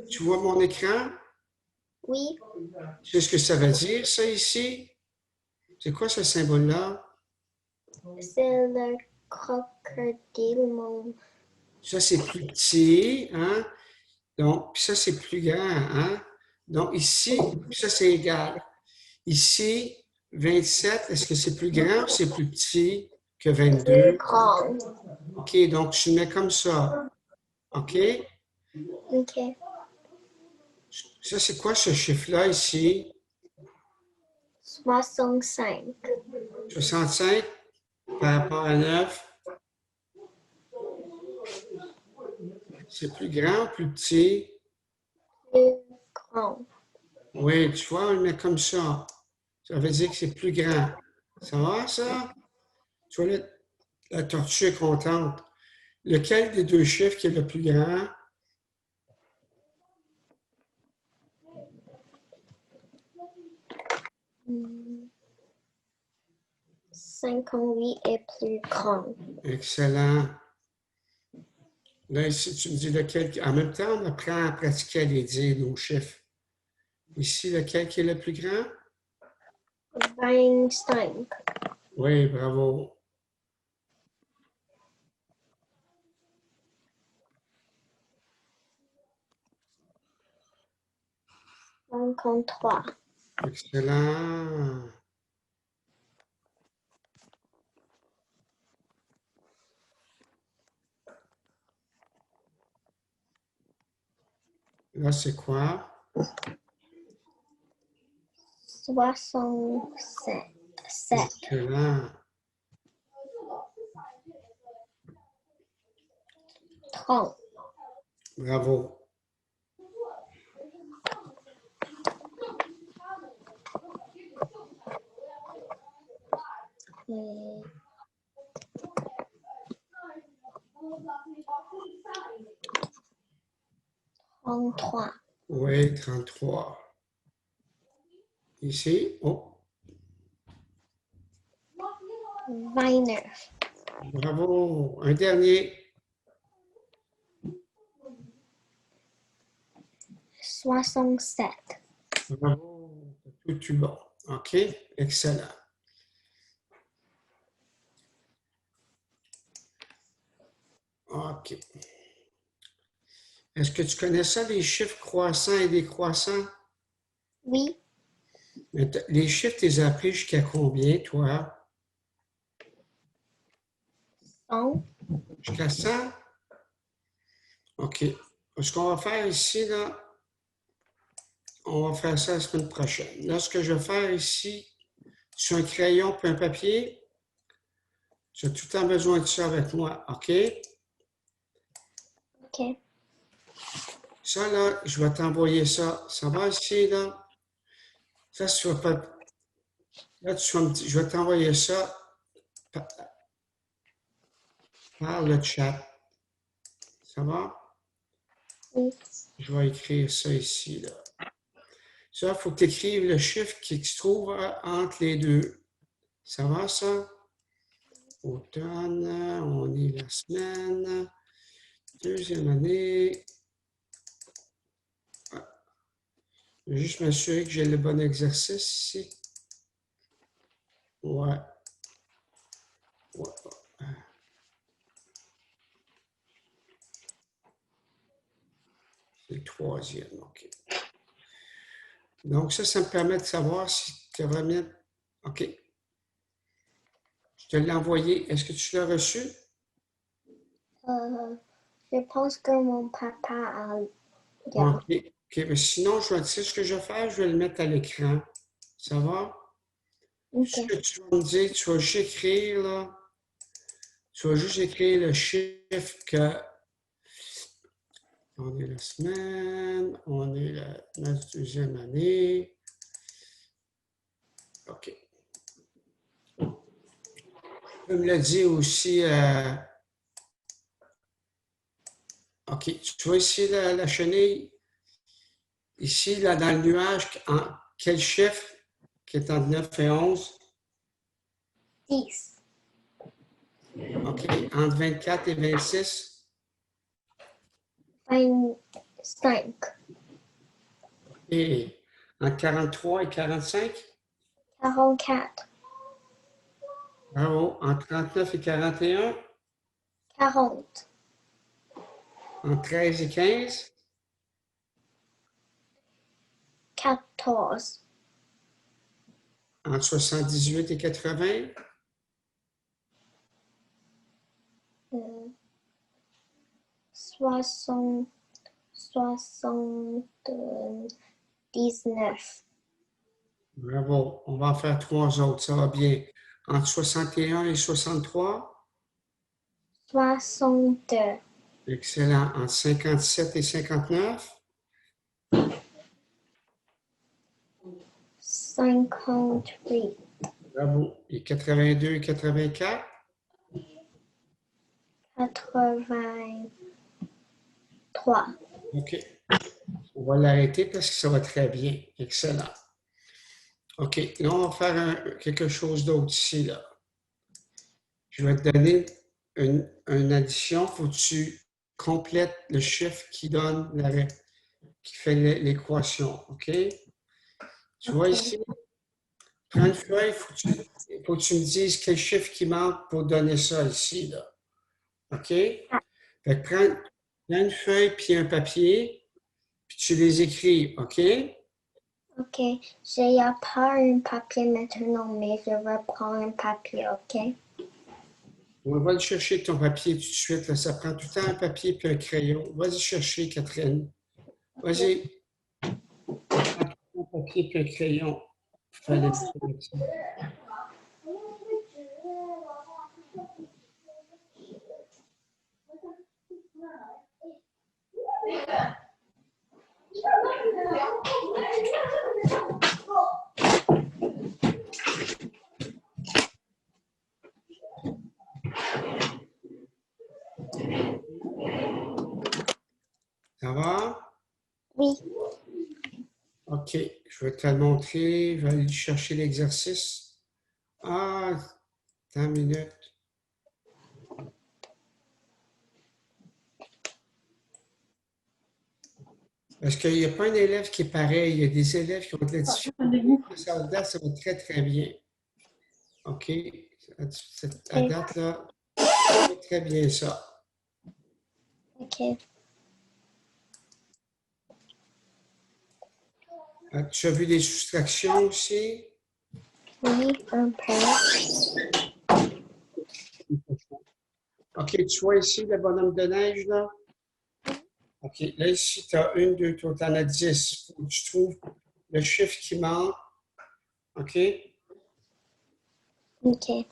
Tu vois mon écran? Oui, Tu sais ce que ça veut dire, ça, ici? C'est quoi ce symbole-là? c'est le crocodile, mon... Ça, c'est plus petit, hein? Donc, puis ça, c'est plus grand, hein? Donc, ici, ça, c'est égal. Ici, 27, est-ce que c'est plus grand ou c'est plus petit que plus 22? grand. OK, donc tu le mets comme ça. OK? OK. Ça, c'est quoi ce chiffre-là ici? 65. 65 par rapport à 9. C'est plus grand ou plus petit? Plus grand. Oui, tu vois, on le met comme ça. Ça veut dire que c'est plus grand. Ça va, ça? Tu vois, la tortue est contente. Lequel des deux chiffres qui est le plus grand? 58 est plus grand. Excellent. Là, ici, tu me dis lequel. En même temps, on apprend à pratiquer à les dire, nos chiffres. Ici, lequel qui est le plus grand? 25. Oui, bravo. Trois. Excellent. Là, c'est quoi? 67. Excellent. 30. Bravo. Et 33. Oui, 33. Ici, oh, 29. bravo. Un dernier. 67. Bravo. Tout bon. OK, excellent. OK. Est-ce que tu connais ça, les chiffres croissants et décroissants? Oui. Mais les chiffres, tu les as appris jusqu'à combien, toi? 100. Jusqu'à 100? OK. Ce qu'on va faire ici, là, on va faire ça la semaine prochaine. Là, ce que je vais faire ici, sur un crayon et un papier, tu as tout le temps besoin de ça avec moi, OK? OK. Ça, là, je vais t'envoyer ça. Ça va ici, là? Ça, tu vas pas... Là, je vais t'envoyer ça par le chat. Ça va? Oui. Je vais écrire ça ici, là. Ça, il faut que tu écrives le chiffre qui se trouve entre les deux. Ça va, ça? Automne, on est la semaine, deuxième année. Je vais juste m'assurer que j'ai le bon exercice ici. Ouais. Ouais. C'est le troisième, OK. Donc, ça me permet de savoir si tu as vraiment... OK. Je te l'ai envoyé. Est-ce que tu l'as reçu? Je pense que mon papa a OK. regardé. OK. Mais sinon, tu sais ce que je vais faire? Je vais le mettre à l'écran. Ça va? Ce OK. que tu vas me dire, tu vas juste écrire, là. Tu vas juste écrire le chiffre que... On est la semaine, on est la deuxième année. OK. Tu peux me le dire aussi... OK. Tu vois ici la chenille? Ici, là, dans le nuage, quel chiffre qui est entre 9 et 11? 10. OK. Entre 24 et 26? 5. Et entre 43 et 45? 44. Bravo. Entre 39 et 41? 40. Entre 13 et 15? 14. Entre 78 et 80? 60. 79. Bravo. On va en faire 3 autres. Ça va bien. Entre 61 et 63? 62. Excellent. Entre 57 et 59? 58. Bravo. Et 82 et 84? 83. OK. On va l'arrêter parce que ça va très bien. Excellent. OK. Là, on va faire quelque chose d'autre ici, là. Je vais te donner une addition. Il faut que tu complètes le chiffre qui donne qui fait l'équation. OK? Tu vois OK. ici, prends une feuille, il faut que tu me dises quel chiffre qui manque pour donner ça ici, là. OK? Fait que prends une feuille puis un papier, puis tu les écris. OK? OK. J'ai pas un papier maintenant, mais je vais prendre un papier, OK? On va le chercher ton papier tout de suite. Là. Ça prend tout le temps un papier puis un crayon. Vas-y chercher, Catherine. Vas-y. Ça prend tout le temps un papier puis un crayon. Fallait ça. Ça va? Oui. OK. Je vais te le montrer. Je vais aller chercher l'exercice. Ah, attends une minute. Parce qu'il n'y a pas un élève qui est pareil. Il y a des élèves qui ont de la difficulté. Ça, à date, ça va très, très bien. OK. À OK. date, là, ça va très bien ça. OK. Tu as vu des soustractions aussi? Oui, un peu. OK, tu vois ici le bonhomme de neige, là? OK, là, ici, tu as 1, 2, 3, tu en as 10. Faut que tu trouves le chiffre qui manque. OK? OK.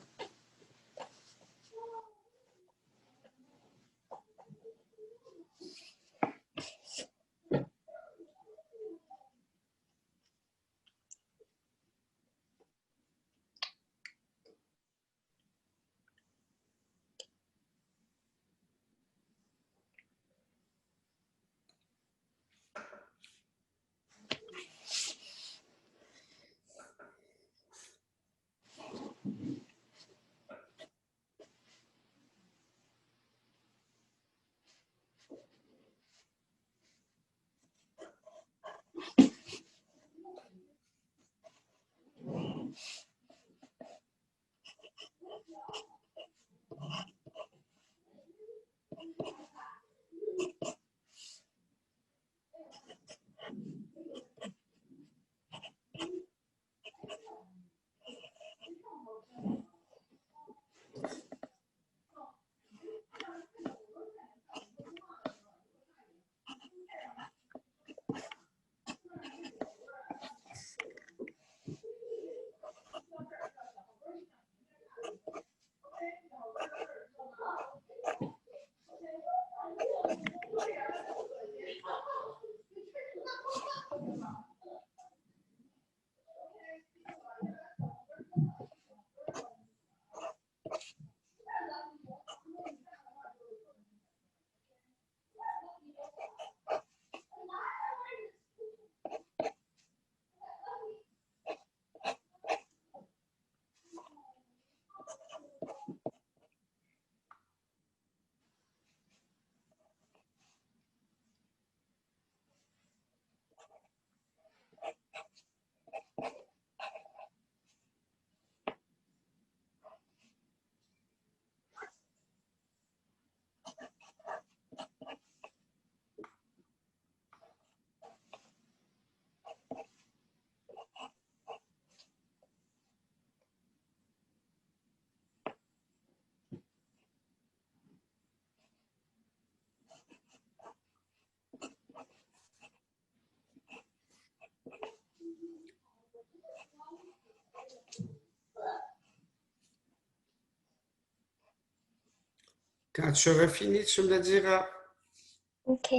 Quand tu auras fini, tu me le diras. OK.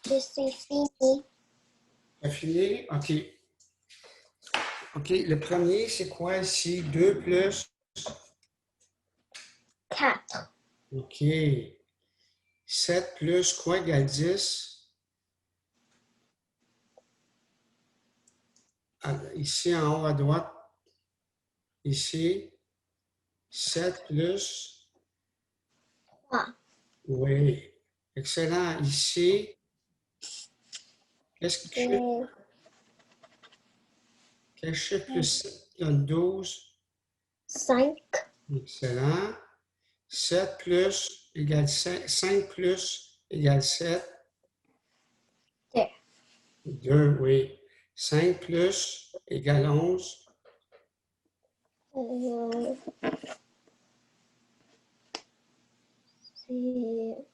Je suis fini. Tu as fini? OK. OK, le premier, c'est quoi ici? 2 plus? 4. OK. 7 plus quoi égale 10? Ah, ici, en haut à droite, ici, 7 plus, 3. oui, excellent. Ici, qu'est-ce que chiffre, Euh, quel chiffre plus 7 donne 12? 5. Excellent. 7 plus égale 5, 5 plus égale 7. 2. 2, oui. 5 plus égale 11. Euh, c'est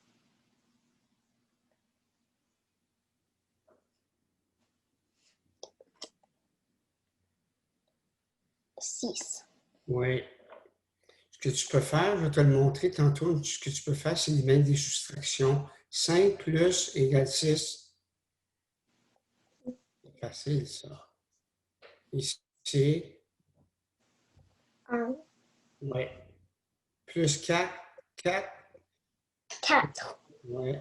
6. Oui. Ce que tu peux faire, je vais te le montrer tantôt, ce que tu peux faire, c'est mettre des soustractions. 5 plus égale 6. C'est facile, ça. Ici, 1. oui. Plus 4, 4, 4. oui.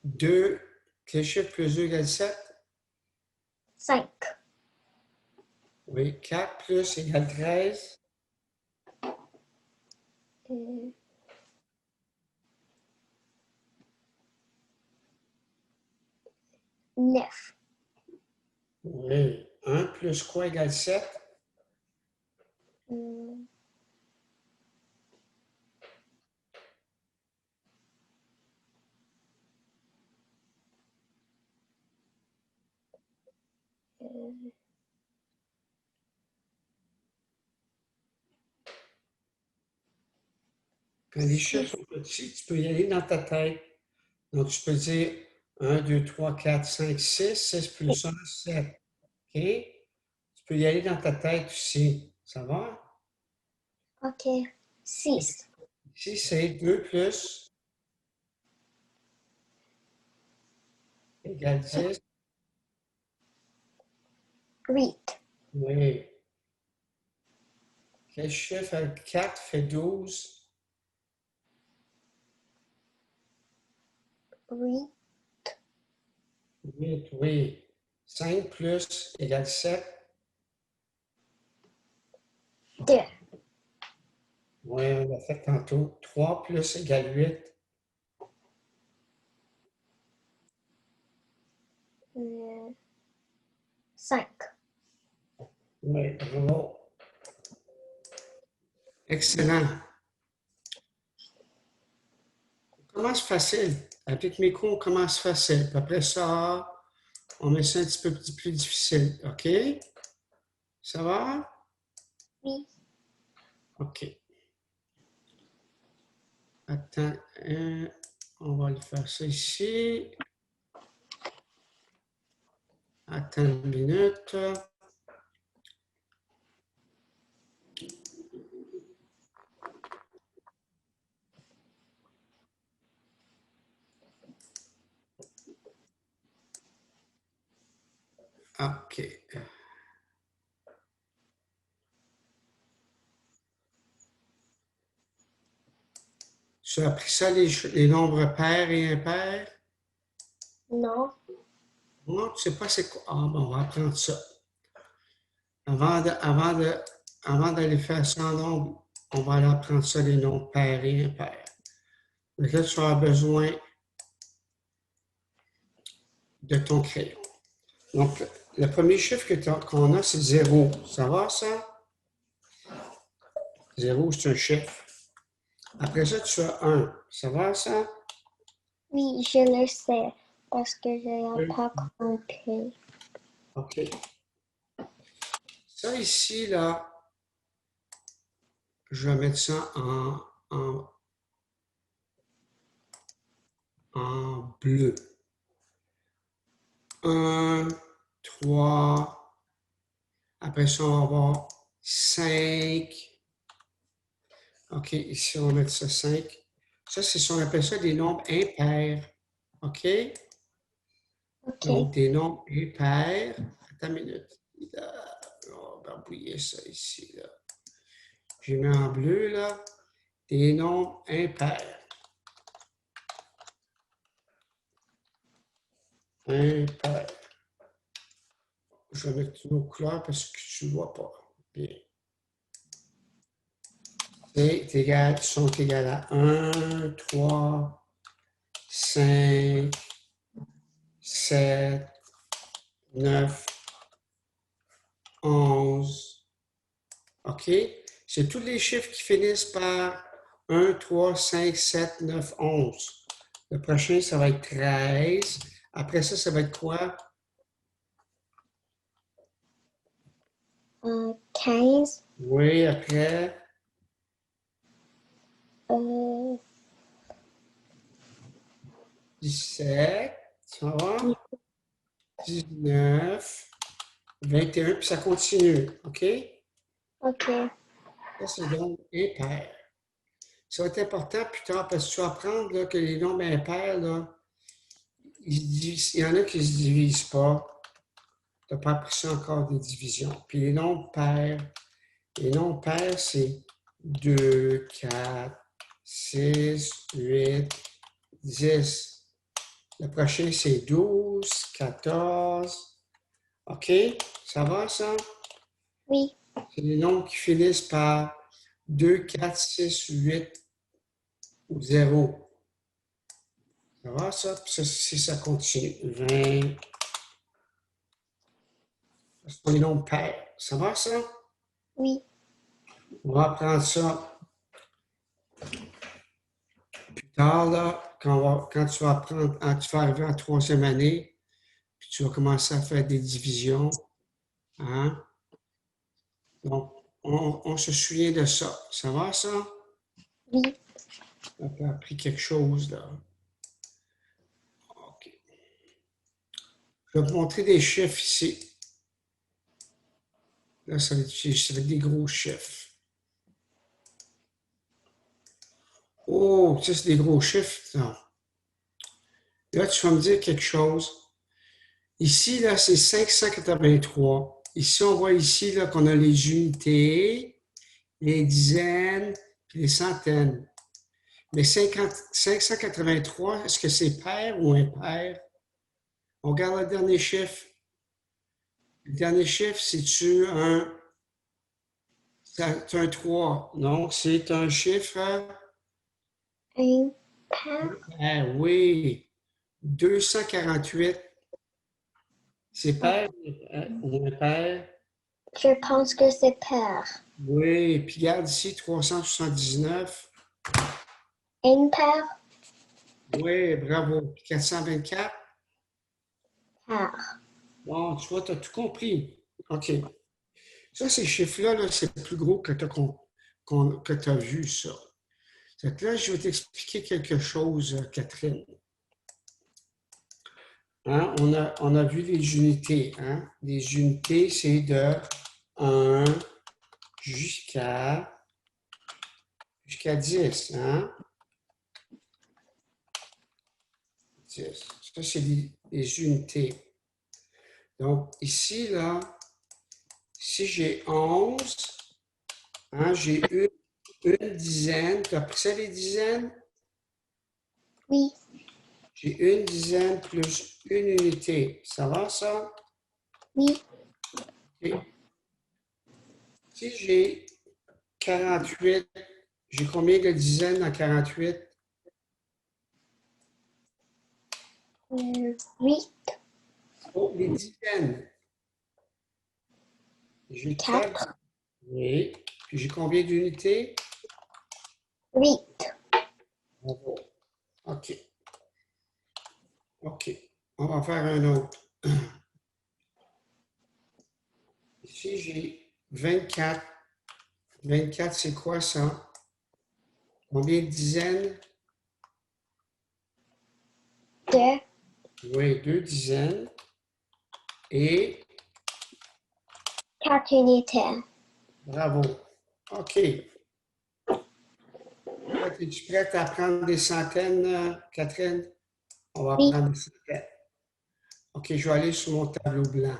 2, quel chiffre plus 2 égale 7? 5. Oui. 4 plus égale 13. Euh, 9. Oui. 1 plus quoi égale 7? Euh, Quand les chiffres 6. sont petits, tu peux y aller dans ta tête. Donc, tu peux dire 1, 2, 3, 4, 5, 6, 6 plus 1, 7. OK? Tu peux y aller dans ta tête aussi. Ça va? OK. 6. Ici, c'est 2 plus égale 10. 8. Oui. Quel chiffre avec 4 fait 12? 8. 8, oui. 5 plus égale 7. 2. Oui, on l'a fait tantôt. 3 plus égale 8. 5. Oui, bravo. Excellent. commence facile. Avec mes cours, on commence facile. Puis après ça, on met ça un petit peu plus difficile. OK? Ça va? Oui. OK. Attends, on va le faire ça ici. Attends une minute. OK. Tu as appris ça, les nombres pairs et impairs? Non. Non, tu ne sais pas c'est quoi? Ah, bon, on va apprendre ça. Avant d'aller faire ça en nombre, on va aller apprendre ça, les nombres pairs et impairs. Donc là, tu vas avoir besoin de ton crayon. Donc, le premier chiffre qu'on a, c'est 0. Ça va, ça? 0, c'est un chiffre. Après ça, tu as 1. Ça va, ça? Oui, je le sais parce que je n'ai pas compris. OK. Ça ici, là, je vais mettre ça en bleu. 1, 3. Après ça, on va avoir 5. OK, ici, on va mettre ça 5. Ça, c'est ce qu'on appelle ça des nombres impairs. OK? OK. Donc, des nombres impairs. Attends une minute. On va barbouiller ça ici. Là. J'ai mis en bleu, là. Des nombres impairs. Impairs. Je vais mettre nos couleurs parce que tu ne vois pas. Bien. Sont égales à 1, 3, 5, 7, 9, 11. OK? C'est tous les chiffres qui finissent par 1, 3, 5, 7, 9, 11. Le prochain, ça va être 13. Après ça, ça va être quoi? 15. Oui, après. 17. Ça va? 19. 21, puis ça continue. OK? OK. Ça, c'est donc impair. Ça va être important plus tard parce que tu vas apprendre là, que les nombres impairs, là, il y en a qui ne se divisent pas. Tu n'as pas appris ça encore des divisions. Puis les nombres pairs, c'est 2, 4, 6, 8, 10. Le prochain, c'est 12, 14. OK? Ça va, ça? Oui. C'est les nombres qui finissent par 2, 4, 6, 8 ou 0. Ça va, ça? Puis ça, si ça continue. 20. Ce sont les nombres pairs. Ça va, ça? Oui. On va apprendre ça plus tard, là, quand tu vas apprendre, tu vas arriver en troisième année, puis tu vas commencer à faire des divisions. Hein? Donc, on se souvient de ça. Ça va, ça? Oui. On a appris quelque chose, là. OK. Je vais te montrer des chiffres ici. Là, ça va être des gros chiffres. Oh, ça, c'est des gros chiffres. Non. Là, tu vas me dire quelque chose. Ici, là, c'est 583. Ici, on voit ici là, qu'on a les unités, les dizaines, puis les centaines. Mais 583, est-ce que c'est pair ou impair? On regarde le dernier chiffre. Le dernier chiffre, c'est-tu c'est un 3? Non, c'est un chiffre. Impair. Ah oui, 248. C'est pair ou impair? Je pense que c'est pair. Oui, puis regarde ici, 379. Impair. Oui, bravo. Puis 424? Car. Bon, tu vois, tu as tout compris. OK. Ça, ces chiffres-là, là, c'est plus gros que tu as vu, ça. Fait que là, je vais t'expliquer quelque chose, Catherine. Hein, on a vu les unités. Hein? Les unités, c'est de 1 jusqu'à 10. Hein? 10. Ça, c'est les unités. Donc, ici, là, si j'ai 11, hein, j'ai une dizaine. Tu as pris ça, les dizaines? Oui. J'ai une dizaine plus une unité. Ça va, ça? Oui. OK. Si j'ai 48, j'ai combien de dizaines dans 48? 8. Oh, les dizaines. J'ai 4. 4. Oui. Puis j'ai combien d'unités? 8. Bravo. OK. OK. On va faire un autre. Ici, j'ai 24. 24, c'est quoi ça? Combien de dizaines? 2. Oui, deux dizaines. Et 4 unités. bravo. OK. Es-tu prête à prendre des centaines, Catherine? On va Oui. prendre des centaines. OK, je vais aller sur mon tableau blanc.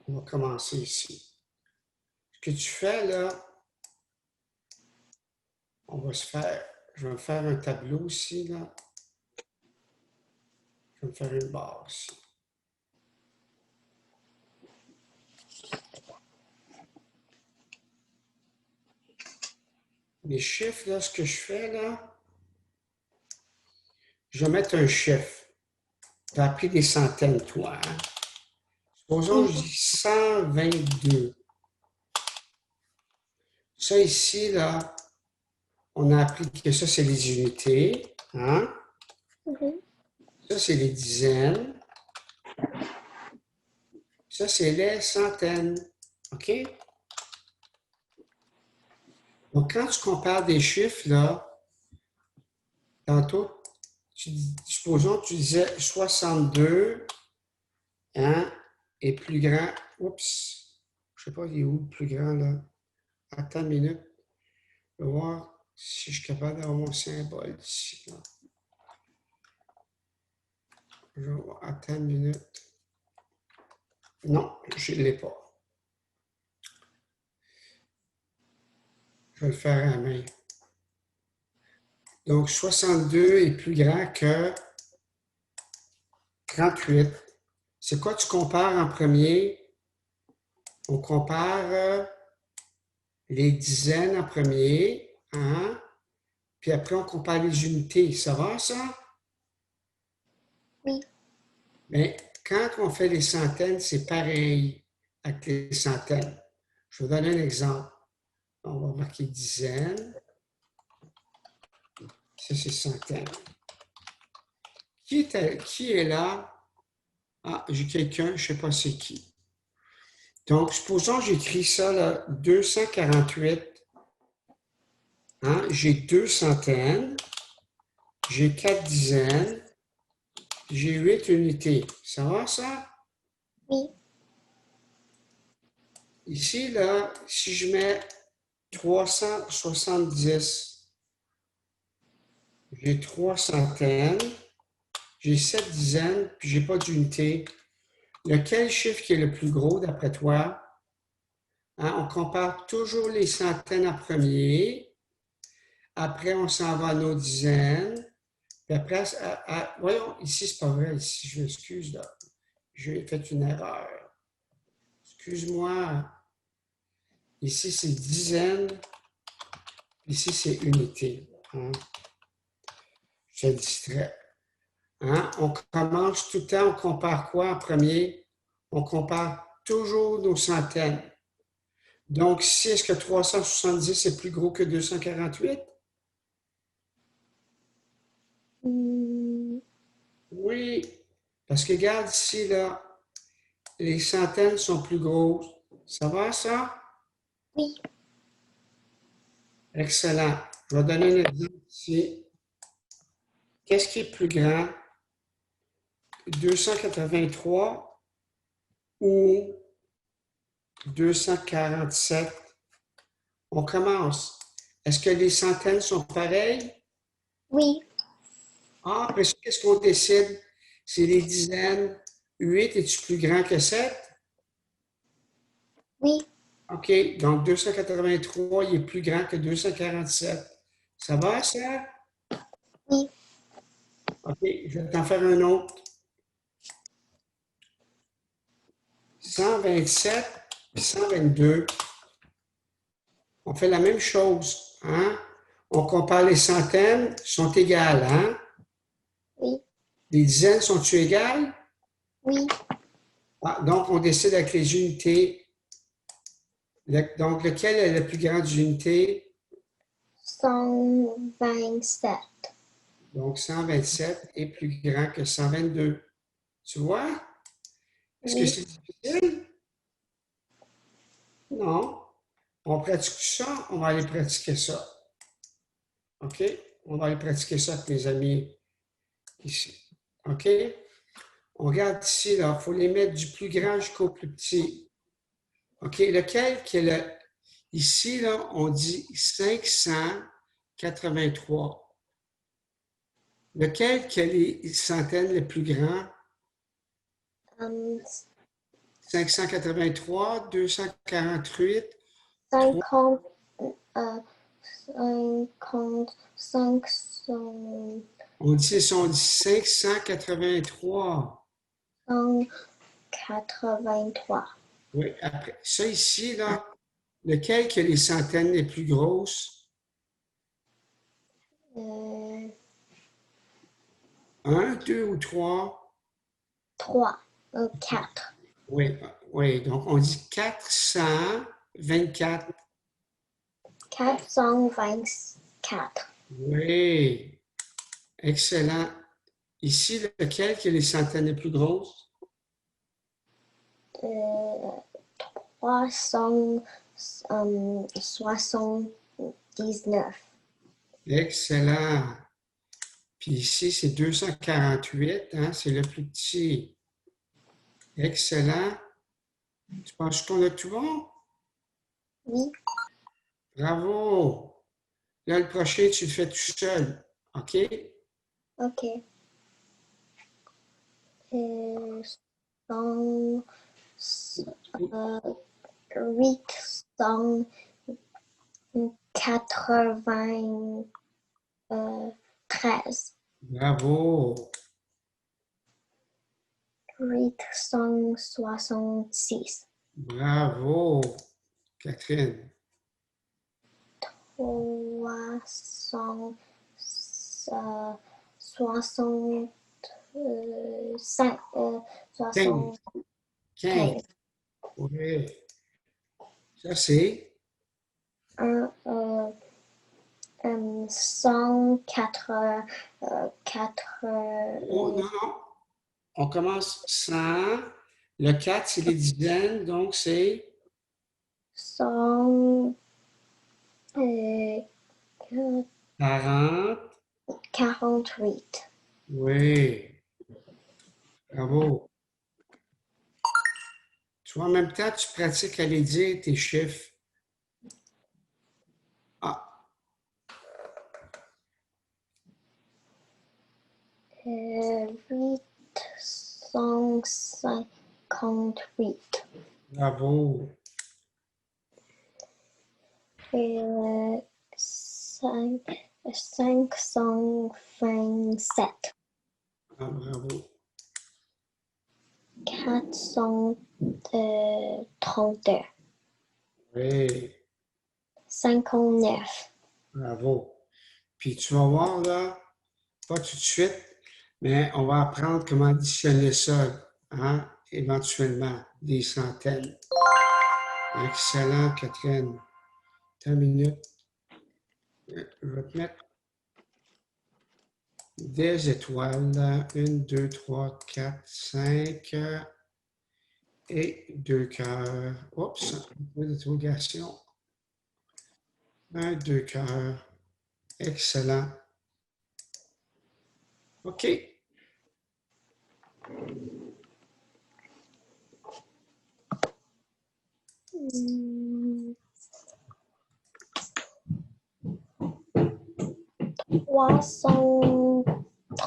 On va commencer ici. Ce que tu fais là, on va se faire, je vais me faire un tableau ici, là. Je vais me faire une barre ici. Les chiffres, là, ce que je fais là, je vais mettre un chiffre. Tu as appris des centaines, toi. Hein? Supposons que Oui. je dis 122. Ça ici, là, on a appris que ça, c'est les unités. Hein? Mhm. Ça, c'est les dizaines. Ça, c'est les centaines. OK? Donc, quand tu compares des chiffres, là, tantôt, supposons que tu disais 62, hein, est plus grand. Oups, je ne sais pas, il est où le plus grand, là? Attends une minute. Je vais voir si je suis capable d'avoir mon symbole ici. Là. Je vais voir. Attends une minute. Non, je ne l'ai pas. Je vais le faire à la main. Donc, 62 est plus grand que 38. C'est quoi tu compares en premier? On compare les dizaines en premier, hein? Puis après, on compare les unités. Ça va, ça? Oui. Mais quand on fait les centaines, c'est pareil avec les centaines. Je vais vous donner un exemple. On va marquer dizaines. Ça, c'est centaines. Qui est là? Ah, j'ai quelqu'un, je ne sais pas c'est qui. Donc, supposons que j'écris ça, là, 248. Hein? J'ai deux centaines, j'ai quatre dizaines, j'ai 8 unités. Ça va, ça? Oui. Ici, là, si je mets 370, j'ai trois centaines, j'ai 7 dizaines, puis j'ai pas d'unité. Lequel chiffre qui est le plus gros d'après toi? Hein, on compare toujours les centaines en premier. Après, on s'en va à nos dizaines. Puis après, voyons, ici, c'est pas vrai. Ici, je m'excuse, là. J'ai fait une erreur. Excuse-moi. Ici, c'est dizaines. Ici, c'est unité. Hein? Je te distrais. Hein? On commence tout le temps, on compare quoi en premier? On compare toujours nos centaines. Donc, si est-ce que 370 est plus gros que 248? Hmm, Oui, parce que regarde ici, là, les centaines sont plus grosses. Ça va, ça? oui, Excellent. Je vais donner un exemple ici. Qu'est-ce qui est plus grand? 283 ou 247? On commence. Est-ce que les centaines sont pareilles? oui, Ah, après ça, qu'est-ce qu'on décide? C'est les dizaines. 8 est-tu plus grand que 7? oui, OK, donc 283, il est plus grand que 247. Ça va, ça? oui. OK, je vais t'en faire un autre. 127 et 122. On fait la même chose, hein? On compare les centaines, sont égales, hein? Oui, Les dizaines sont-tu égales? oui, Ah, donc, on décide avec les unités. Donc, lequel est le plus grande unité? 127. Donc, 127 est plus grand que 122. Tu vois? Est-ce que Oui, c'est difficile? Non. On pratique ça, on va aller pratiquer ça. OK? On va aller pratiquer ça avec mes amis ici. OK? On regarde ici, là, il faut les mettre du plus grand jusqu'au plus petit. OK? Lequel qui est le. Ici, là, on dit 583. Lequel qui a les centaines les plus grands? um, 583, 248, 3. 50, 55, On dit 583. 183. Oui, après. Ça ici, là, lequel qui a les centaines les plus grosses? Euh, 1, 2 ou 3? 3, 4. Oui, oui. Donc, on dit 424. 424. Oui, excellent. Ici, lequel qui a les centaines les plus grosses? 379. Excellent. Puis ici, c'est 248, hein, c'est le plus petit. Excellent. Tu penses qu'on a tout bon? Oui, Bravo. Là, le prochain, tu le fais tout seul. OK? ok. 100, 893. Bravo. 866. Bravo. Catherine. 365, 15. 15. 75. Oui. Ça, c'est. 104, Oh, non, non. On commence 100. Le 4, c'est les dizaines, donc c'est 100, 40. 48. Oui. Bravo. Tu vois, en même temps, tu pratiques à les dire, tes chiffres. Ah, 858. bravo. 527. Ah, bravo. 432. Oui. 59. Bravo. Puis tu vas voir, là, pas tout de suite, mais on va apprendre comment additionner ça, hein, éventuellement, des centaines. Excellent, Catherine. Attends une minute. Je vais te mettre. des étoiles. 1, 2, 3, 4, 5 et 2 cœurs. Oups, un point d'interrogation. 1, 2 cœurs. Excellent. OK. Hmm,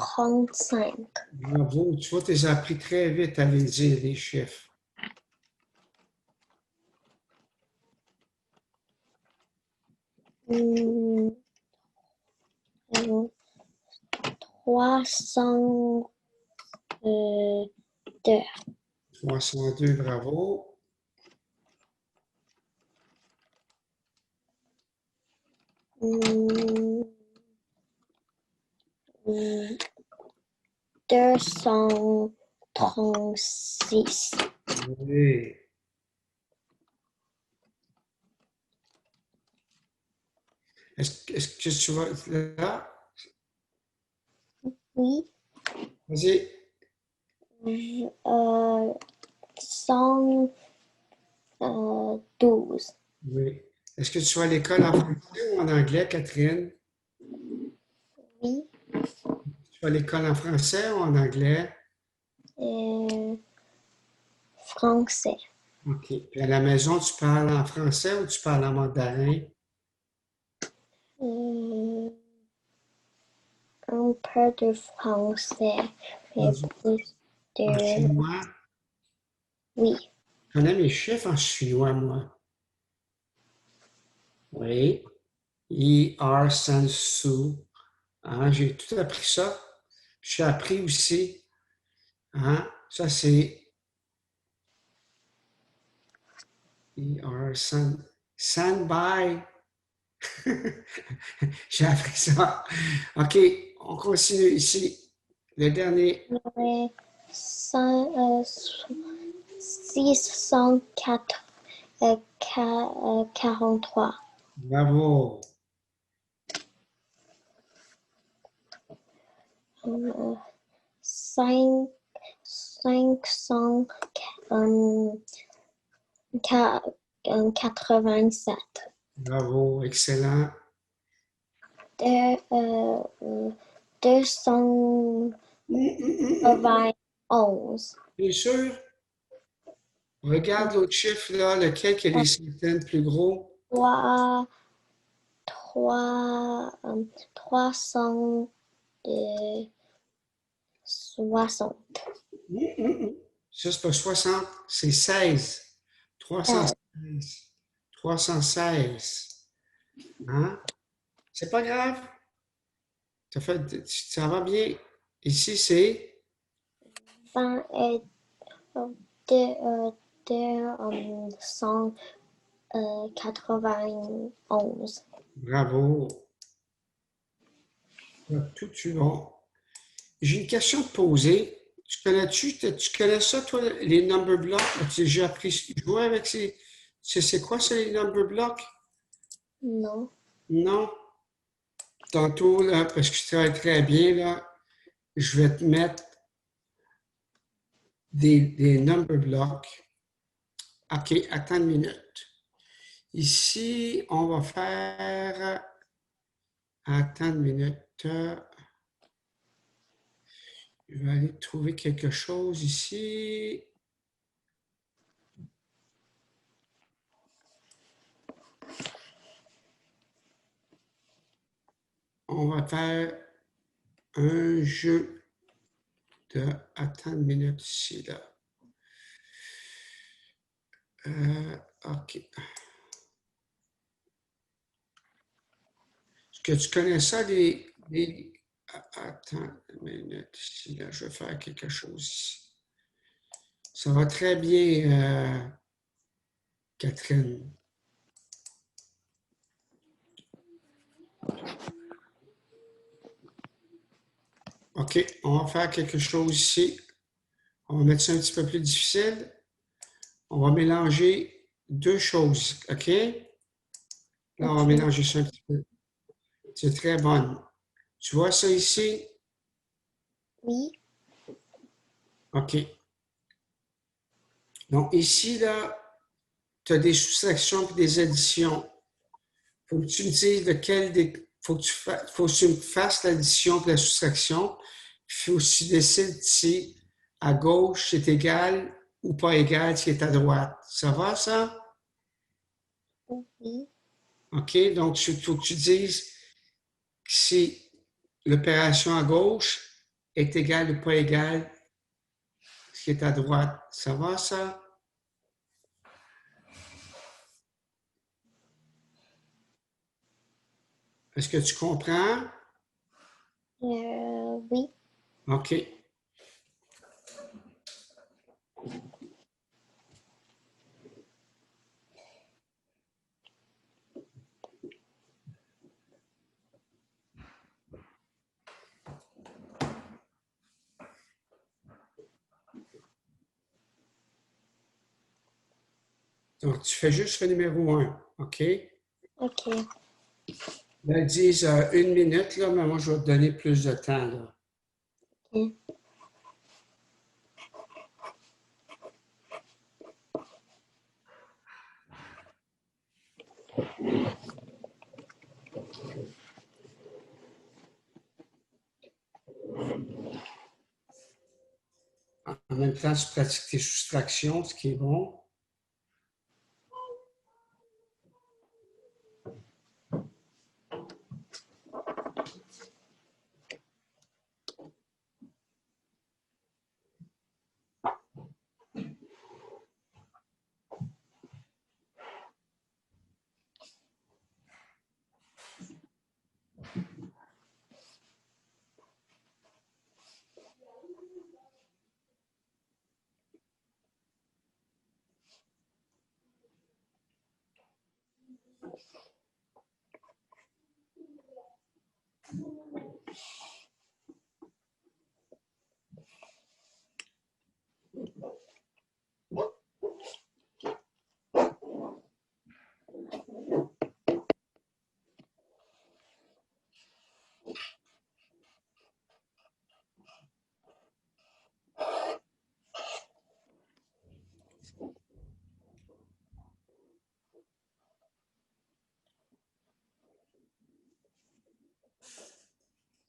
335. Bravo. Tu vois, tu les as appris très vite à les dire, les chiffres. Hmm, 302. 302, bravo. Hmm, 236. Oui. Est-ce que tu vois là? Oui. Vas-y. 112. Oui. Est-ce que tu vas à l'école en français ou en anglais, Catherine? Oui. Tu vas à l'école en français ou en anglais? Français. OK. Puis à la maison, tu parles en français ou tu parles en mandarin? Euh, un peu de français, mais plus En de... chinois? Oui. Je connais mes chiffres en chinois, moi. Oui. R, San, Su. Hein, j'ai tout appris ça. J'ai appris aussi. Hein, ça, c'est R, San. Stand-by. J'ai appris ça. OK, on continue ici. Le dernier. 643. Bravo. 587. Bravo. Excellent. 291. Bien sûr. Regarde l'autre chiffre, là, lequel qui a les centaines plus gros. 360. Ça, c'est pas 60, c'est 16. 316. 316. Hein? C'est pas grave. Ça va bien. Ici, c'est 20 et 291. bravo. Tout tu bon. J'ai une question à te poser. Tu connais ça, toi, les number blocks? As-tu déjà appris jouer avec ces. C'est quoi, ça, les number blocks? Non. Non? Tantôt, là, parce que je travaille très bien, là, je vais te mettre des number blocks. OK, attends une minute. Ici, on va faire. Attends une minute. Je vais aller trouver quelque chose ici. On va faire un jeu de. Attends une minute ici, là. OK. Est-ce que tu connais ça, Attends une minute ici, là. Je vais faire quelque chose ici. Ça va très bien, Catherine. OK, on va faire quelque chose ici. On va mettre ça un petit peu plus difficile. On va mélanger deux choses, OK? Là, on va Ok. mélanger ça un petit peu. C'est très bon. Tu vois ça ici? Oui. OK. Donc, ici, là, tu as des soustractions et des additions. Faut que tu me dises lequel des. Faut que tu me fasses l'addition et la soustraction. Il faut que tu décides si à gauche c'est égal ou pas égal, ce qui est à droite. Ça va, ça? Oui. OK? Donc, il faut que tu dises si l'opération à gauche est égale ou pas égale, ce qui est à droite. Ça va, ça? Est-ce que tu comprends? Oui. OK. Donc, tu fais juste le numéro 1. OK? OK. Là, ils disent 1 minute, là, mais moi, je vais te donner plus de temps, là. OK. En même temps, tu pratiques tes soustractions, ce qui est bon.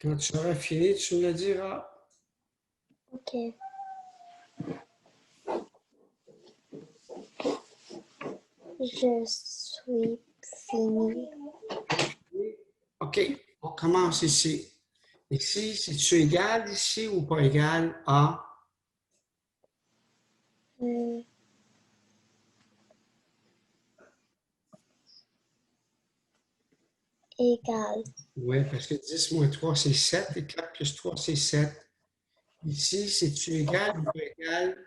Quand tu auras fini, tu me le diras. OK. Je suis fini. OK, on commence ici. Ici, c'est-tu égal ici ou pas égal à? Euh, Égal. Oui, parce que 10 moins 3, c'est 7 et 4 plus 3, c'est 7. Ici, c'est-tu égal ou pas égal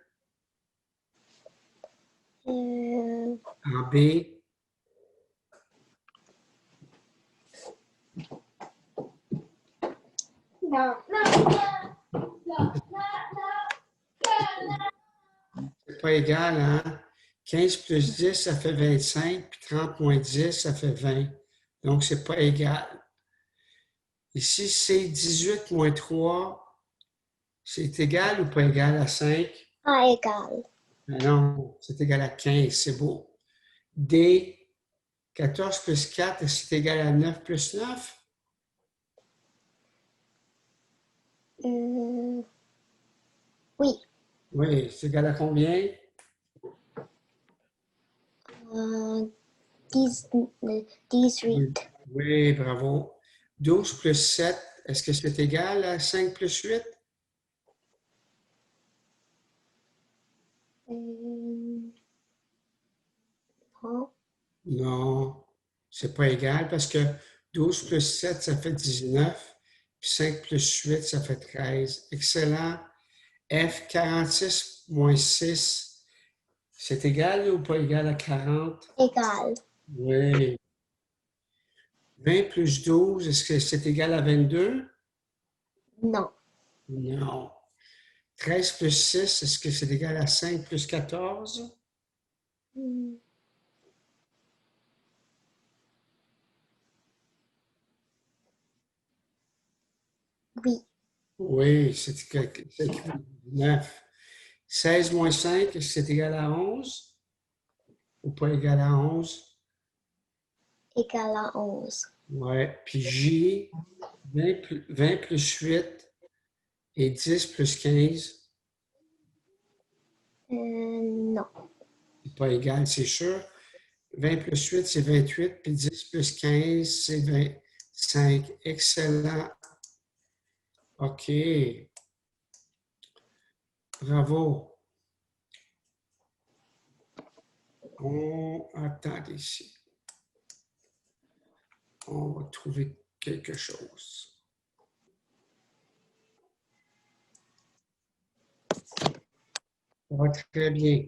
Euh, en B? Non, non, C'est pas égal, hein? 15 plus 10, ça fait 25, puis 30 moins 10, ça fait 20. Donc, c'est pas égal. Ici, c'est 18 moins 3, c'est égal ou pas égal à 5? pas égal. Ben non, c'est égal à 15, c'est beau. D, 14 plus 4, c'est égal à 9 plus 9? Oui. Oui, c'est égal à combien? Euh, 10, 18. Oui, bravo. 12 plus 7, est-ce que c'est égal à 5 plus 8? Non. Non, c'est pas égal parce que 12 plus 7, ça fait 19, puis 5 plus 8, ça fait 13. Excellent. F, 46 moins 6, c'est égal ou pas égal à 40? Égal. Oui. 20 plus 12, est-ce que c'est égal à 22? Non. Non. 13 plus 6, est-ce que c'est égal à 5 plus 14? Hmm, Oui. Oui, c'est égal à 9. 16 moins 5, est-ce que c'est égal à 11 ou pas égal à 11? Égal à 11. Oui. Puis J, 20 plus 8 et 10 plus 15, Non. c'est pas égal, c'est sûr. 20 plus 8, c'est 28, puis 10 plus 15, c'est 25. Excellent. OK. Bravo. Attendez ici. On va trouver quelque chose. Ça va très bien.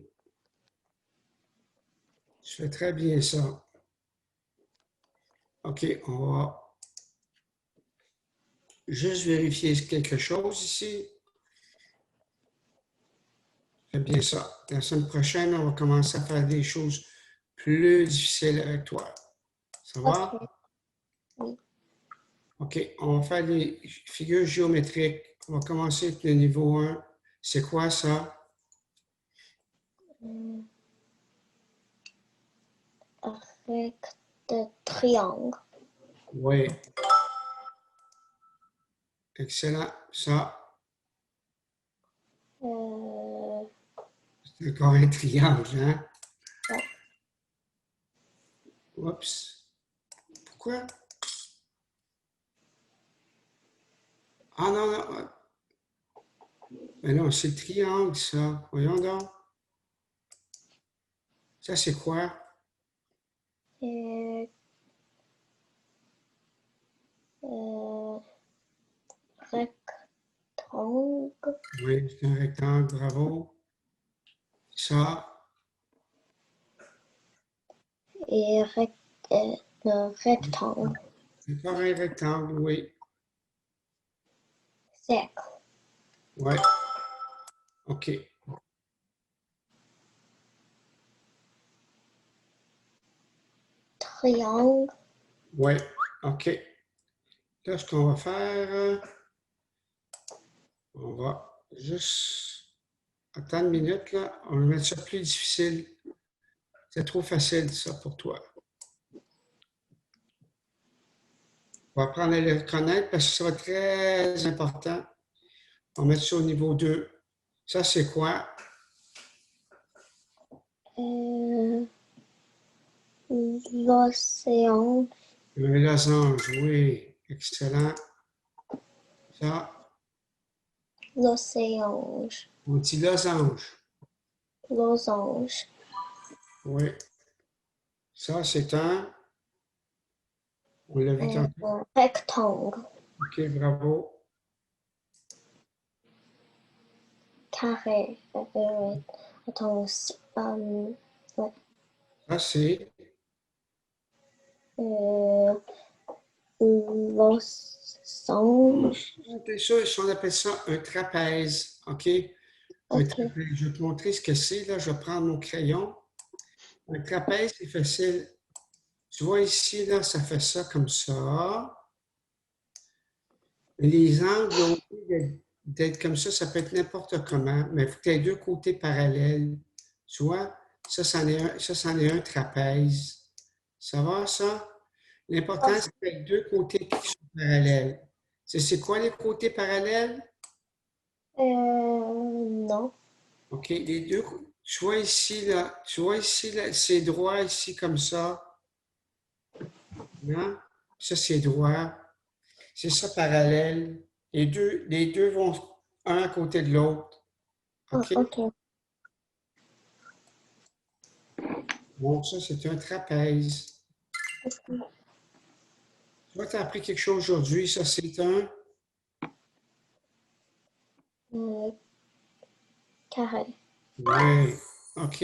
Je fais très bien ça. OK, on va juste vérifier quelque chose ici. Fais bien ça. La semaine prochaine, on va commencer à faire des choses plus difficiles avec toi. Ça va? OK. Oui. OK, on va faire des figures géométriques. On va commencer avec le niveau 1. C'est quoi ça? Recte triangle. Oui, excellent. Ça, Euh, c'est encore un triangle, hein? ouais. Oups. Pourquoi? Ah non, non. Mais non, c'est le triangle, ça. Voyons donc. Ça, c'est quoi? Euh, euh, rectangle Oui, c'est un rectangle, bravo. Ça, et rectangle. c'est encore un rectangle, oui. Cercle. Ouais, OK. Triangle. Ouais, OK. Là, ce qu'on va faire, on va juste attendre une minute, là. On va mettre ça plus difficile. C'est trop facile, ça, pour toi. On va apprendre à le reconnaître parce que ça va être très important. On va mettre ça au niveau 2. Ça, c'est quoi? Euh, L'océan. Un losange, oui. Excellent. Ça, L'océan. on dit losange. Losange. Oui. Ça, c'est un. On l'a vu tantôt. Rectangle. OK, bravo. Carré. Attends, ouais. Ça, c'est. Euh, losange. T'es sûr, si on appelle ça un trapèze. OK? Un Ok. trapèze. Je vais te montrer ce que c'est. Là, je vais prendre mon crayon. Un trapèze, c'est facile. Tu vois ici, là, ça fait ça comme ça. Les angles ont d'être comme ça peut être n'importe comment, mais il faut que tu aies deux côtés parallèles. Tu vois, c'en est un trapèze. Ça va, ça? L'important, c'est qu'il y ait deux côtés qui sont parallèles. C'est quoi les côtés parallèles? Non. OK, les deux, tu vois ici, là, c'est droit ici comme ça. Non? Ça, c'est droit. C'est ça parallèle. Les deux vont un à côté de l'autre. Ah, OK? ok. Bon, ça, c'est un trapèze. Tu vois, tu as appris quelque chose aujourd'hui. Ça, c'est un. Euh, carré. Oui. OK.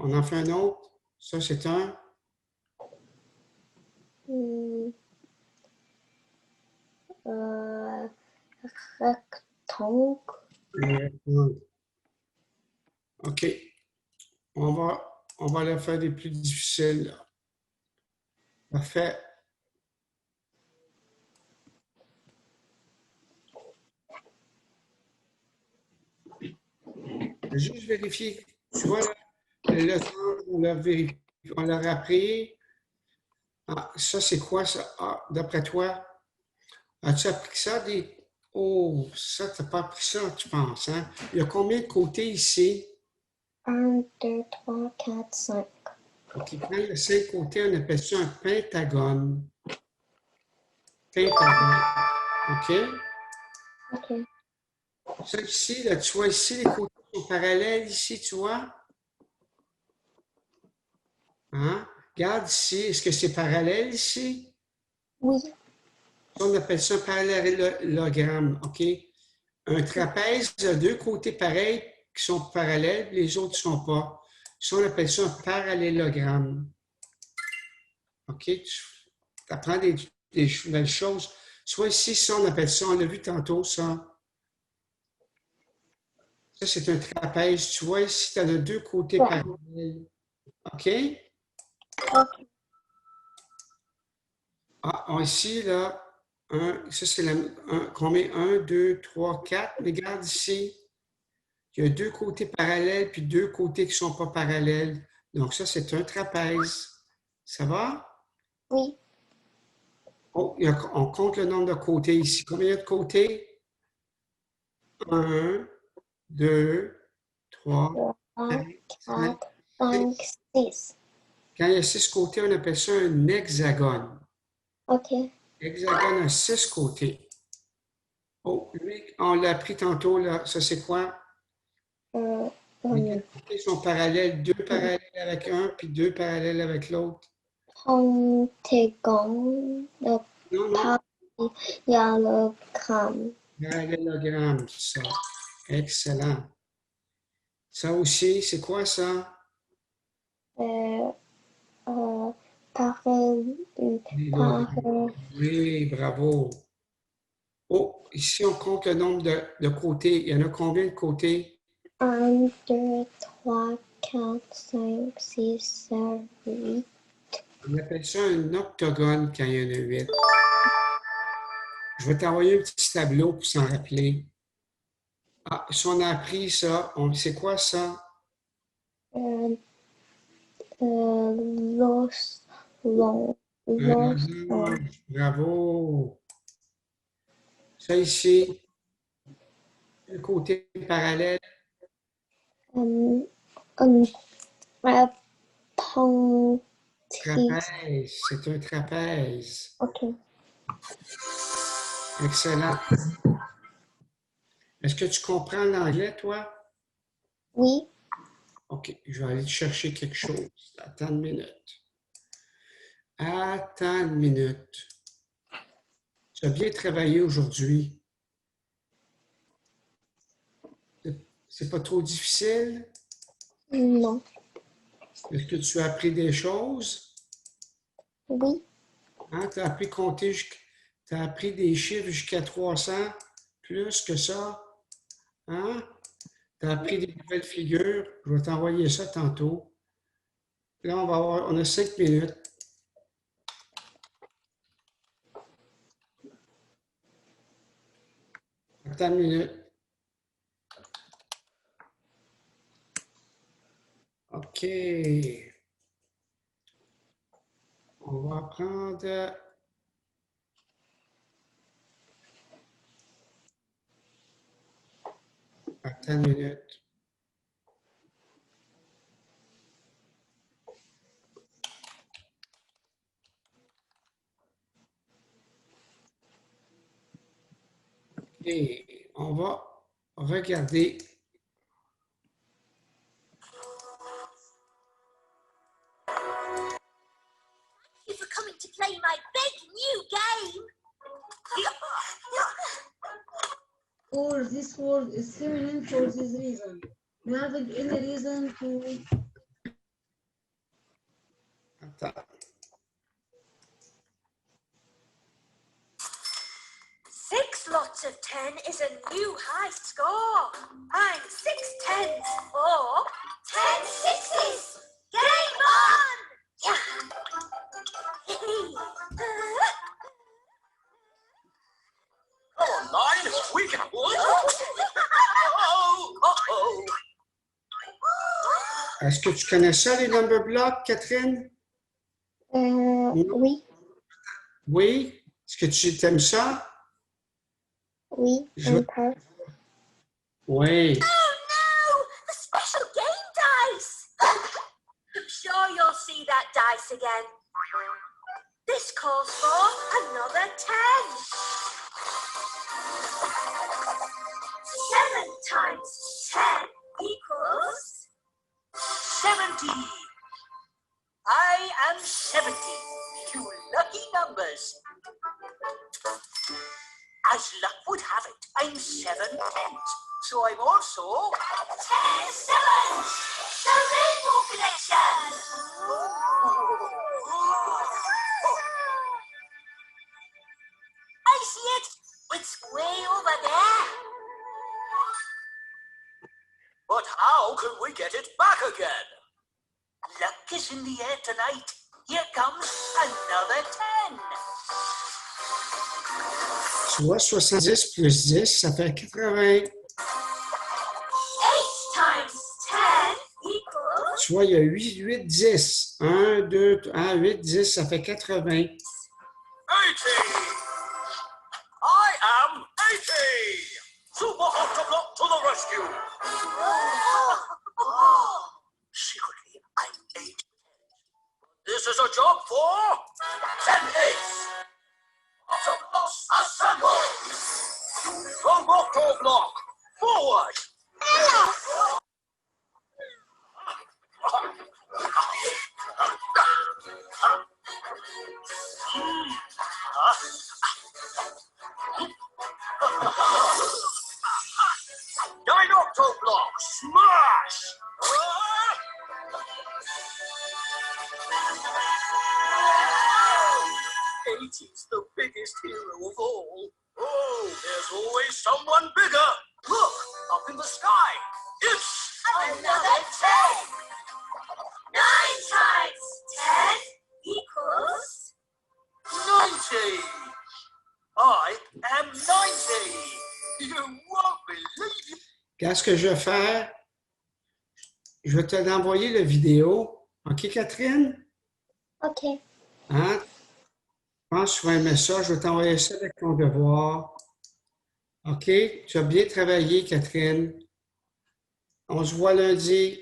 On en fait un autre. Ça, c'est un. Hmm, euh, rectangle. Oui. OK. On va aller faire des plus difficiles, là. Parfait. Juste vérifier. Tu vois, le temps, on l'a rappelé. Ah, ça, c'est quoi, ça? Ah, d'après toi, as-tu appris ça? Oh, ça, tu n'as pas appris ça, tu penses, hein? Il y a combien de côtés ici? 1, 2, 3, 4, 5. OK, quand il y a 5 côtés, on appelle ça un pentagone. Pentagone. OK? OK. Ça ici, là, tu vois ici, les côtés sont parallèles ici, tu vois? Hein? Regarde ici, est-ce que c'est parallèle ici? Oui. Ça, on appelle ça un parallélogramme, OK? Un trapèze a deux côtés pareils qui sont parallèles, les autres ne sont pas. Ça, on appelle ça un parallélogramme. OK? Tu apprends des nouvelles choses. Soit ici, ça, on appelle ça, on l'a vu tantôt, ça. Ça, c'est un trapèze. Tu vois ici, tu as deux côtés parallèles. OK? OK. Ah, ici, là, ça, c'est combien? 1, 2, 3, 4. Regarde ici. Il y a deux côtés parallèles, puis deux côtés qui ne sont pas parallèles. Donc, ça, c'est un trapèze. Ça va? Oui. Oh, on compte le nombre de côtés ici. Combien il y a de côtés? 1, 2, 3, 3, 4, 5, 4, 5, 6. 6. Quand il y a 6 côtés, on appelle ça un hexagone. OK. Hexagone a 6 côtés. Oh, lui, on l'a appris tantôt, là. Ça, c'est quoi? Euh, Les côtés sont parallèles. Deux parallèles avec un, puis deux parallèles avec l'autre. Pentagone. Le Non, non. parallélogramme. Parallélogramme, ça. Excellent. Ça aussi, c'est quoi ça? Euh, euh, parallé- Parallélogramme. Oui, bravo. Oh, ici, on compte le nombre de côtés. Il y en a combien de côtés? 1, 2, 3, 4, 5, 6, 7, 8. On appelle ça un octogone quand il y en a 8. Je vais t'envoyer un petit tableau pour s'en rappeler. Ah, si on a appris ça, c'est quoi ça? Euh, los, long, Un los, losange. Bravo. Ça ici, le côté parallèle. um, um, uh, pont, Trapèze. C'est un trapèze. OK. Excellent. Est-ce que tu comprends l'anglais, toi? Oui. OK, je vais aller te chercher quelque chose. Attends une minute. Attends une minute. Tu as bien travaillé aujourd'hui. C'est pas trop difficile? Non. Est-ce que tu as appris des choses? Oui. Hein? Tu as appris compter, tu as appris des chiffres jusqu'à 300, plus que ça. Hein? Tu as appris des nouvelles figures. Je vais t'envoyer ça tantôt. Là, on a 5 minutes. Attends une minute. OK. On va prendre. Attends une minute. Et on va regarder. Thank you for coming to play my big new game. Or this word is feminine for this reason. Having any reason to Attends. 6 lots of 10 is a new high score. I'm 6 tens or 10 sixes. Game on! Come on, 9. We can have one. Oh. Est-ce que tu connais ça, les number blocks, Catherine? Oui, Oui? Est-ce que tu aimes ça? oui, Je- un peu. Oui. Oh no! The special game dice! I'm sure you'll see that dice again. This calls for another 10. 7 times 10 equals 70. I am 70. 2 lucky numbers. As luck would have it, I'm 7 tenths. So I'm also 10 sevens. The Rainbow Collection. I see it. It's way over there. But how can we get it back again? Luck is in the air tonight. Here comes another 10. Tu vois, 70 plus 10, ça fait 80. 8 times 10 equals Tu vois, il y a 8, 10. 1, 2, 8, 10, ça fait 80. 80. I am 80. Super Octoblock to the rescue. Secretly, I'm 80. This is a job for 10 8s. Octoblocks assemble. From Octoblock, forward. Nine Octoblocks, smash! 80's the biggest hero of all. Oh, there's always someone bigger. Look, up in the sky. It's another 10. 9 times 10 equals 90. I am 90. You won't believe it. Qu'est-ce que je vais faire? Je vais te l'envoyer la vidéo. OK, Catherine? OK. Hein? Je pense que tu vas aimer ça. Je vais t'envoyer ça avec ton devoir. OK? Tu as bien travaillé, Catherine. On se voit lundi.